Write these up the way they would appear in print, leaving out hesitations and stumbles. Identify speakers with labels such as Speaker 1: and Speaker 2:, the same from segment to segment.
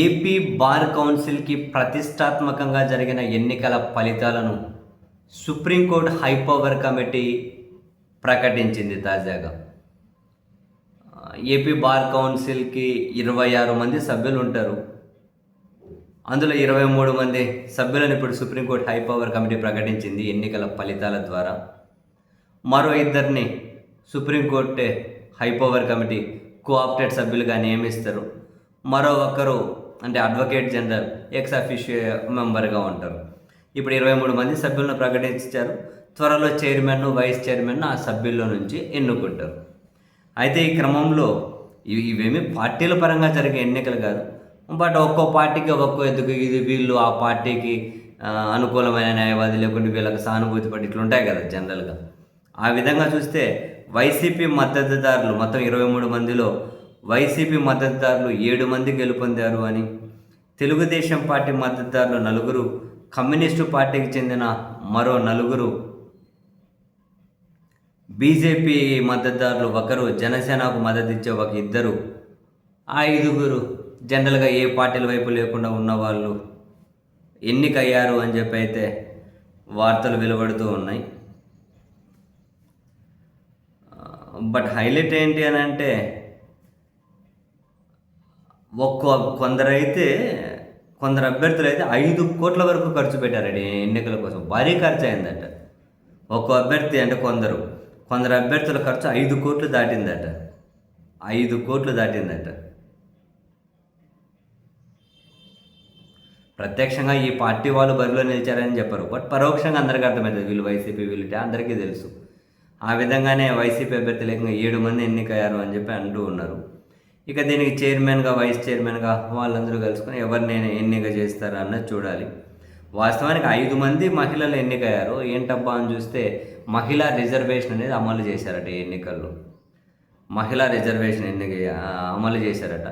Speaker 1: AP bar కౌన్సిల్‌కి ప్రతిష్టాత్మకంగా జరిగిన ఎన్నికల ఫలితాలను సుప్రీంకోర్టు హైపవర్ కమిటీ ప్రకటించింది తాజాగా. ఏపీ బార్ కౌన్సిల్‌కి 26 మంది సభ్యులుంటారు. అందులో 23 మంది సభ్యులను ఇప్పుడు సుప్రీంకోర్టు హైపవర్ కమిటీ ప్రకటించింది ఎన్నికల ఫలితాల ద్వారా. మరో ఇద్దరిని సుప్రీంకోర్టే హైపవర్ కమిటీ కోఆప్టెడ్ సభ్యులుగా నియమిస్తారు. మరో ఒకరు అంటే అడ్వకేట్ జనరల్ ఎక్స్ అఫిషియో మెంబర్గా ఉంటారు. ఇప్పుడు 23 మంది సభ్యులను ప్రకటించారు. త్వరలో చైర్మన్, వైస్ చైర్మన్ ఆ సభ్యుల్లో నుంచి ఎన్నుకుంటారు. అయితే ఈ క్రమంలో ఇవేమీ పార్టీల పరంగా జరిగే ఎన్నికలు కాదు. బట్ ఒక్కో పార్టీకి ఒక్కో ఎందుకు ఇది వీళ్ళు ఆ పార్టీకి అనుకూలమైన న్యాయవాది లేకుంటే వీళ్ళకి సానుభూతి పడి ఇట్లా ఉంటాయి కదా జనరల్గా. ఆ విధంగా చూస్తే వైసీపీ మద్దతుదారులు మొత్తం 23 మందిలో వైసీపీ మద్దతుదారులు 7 మంది గెలుపొందారు అని, తెలుగుదేశం పార్టీ మద్దతుదారులు 4, కమ్యూనిస్టు పార్టీకి చెందిన మరో 4, బీజేపీ మద్దతుదారులు 1, జనసేనకు మద్దతు ఇచ్చే 2, ఆ 5 జనరల్గా ఏ పార్టీల వైపు లేకుండా ఉన్నవాళ్ళు ఎన్నికయ్యారు అని చెప్పి అయితే వార్తలు వెలువడుతూ ఉన్నాయి. బట్ హైలైట్ ఏంటి అని అంటే కొందరు అభ్యర్థులు అయితే 5 కోట్ల వరకు ఖర్చు పెట్టారండి ఎన్నికల కోసం. భారీ ఖర్చు అయిందట. ఒక్కో అభ్యర్థి అంటే కొందరు అభ్యర్థుల ఖర్చు 5 కోట్లు దాటిందట. 5 కోట్లు దాటిందట. ప్రత్యక్షంగా ఈ పార్టీ వాళ్ళు బరిలో నిలిచారని చెప్పరు. బట్ పరోక్షంగా అందరికీ అర్థమవుతుంది వీళ్ళు వైసీపీ వీళ్ళంటే అందరికీ తెలుసు. ఆ విధంగానే వైసీపీ అభ్యర్థులు ఏకంగా 7 మంది ఎన్నికయ్యారు అని చెప్పి అంటూ ఉన్నారు. ఇక దీనికి చైర్మన్గా, వైస్ చైర్మన్గా వాళ్ళందరూ కలుసుకొని ఎవరిని ఎన్నిక చేస్తారా అన్నది చూడాలి. వాస్తవానికి 5 మంది మహిళలు ఎన్నికయ్యారు. ఏంటబ్బా అని చూస్తే మహిళా రిజర్వేషన్ అనేది అమలు చేశారట ఈ ఎన్నికల్లో. మహిళా రిజర్వేషన్ అమలు చేశారట.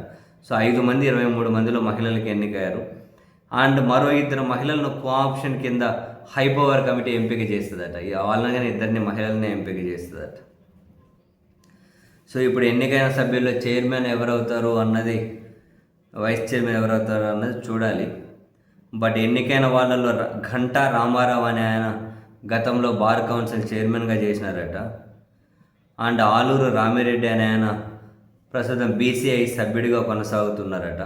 Speaker 1: సో 5 మంది 23 మందిలో మహిళలకు ఎన్నికయ్యారు. అండ్ మరో 2 మహిళలను కోఆప్షన్ కింద హైపవర్ కమిటీ ఎంపిక చేస్తుందట. వాళ్ళని ఇద్దరిని మహిళలనే ఎంపిక చేస్తుందట. సో ఇప్పుడు ఎన్నికైన సభ్యుల్లో చైర్మన్ ఎవరవుతారు అన్నది, వైస్ చైర్మన్ ఎవరవుతారు అన్నది చూడాలి. బట్ ఎన్నికైన వాళ్ళలో ఘంటా రామారావు అనే ఆయన గతంలో బార్ కౌన్సిల్ చైర్మన్గా చేసినారట. అండ్ ఆలూరు రామిరెడ్డి అనే ఆయన ప్రస్తుతం బీసీఐ సభ్యుడిగా కొనసాగుతున్నారట.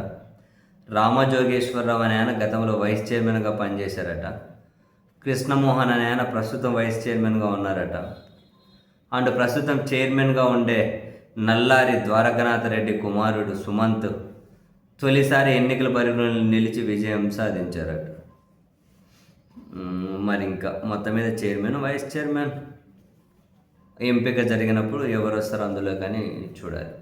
Speaker 1: రామజోగేశ్వరరావు అనే ఆయన గతంలో వైస్ చైర్మన్గా పనిచేశారట. కృష్ణమోహన్ అనే ఆయన ప్రస్తుతం వైస్ చైర్మన్గా ఉన్నారట. అండ్ ప్రస్తుతం చైర్మన్గా ఉండే నల్లారి ద్వారకనాథ రెడ్డి కుమారుడు సుమంత్ తొలిసారి ఎన్నికల బరిలో నిలిచి విజయం సాధించారట. మరి ఇంకా మొత్తం మీద చైర్మన్, వైస్ చైర్మన్ ఎంపిక జరిగినప్పుడు ఎవరు వస్తారో అందులో కానీ చూడాలి.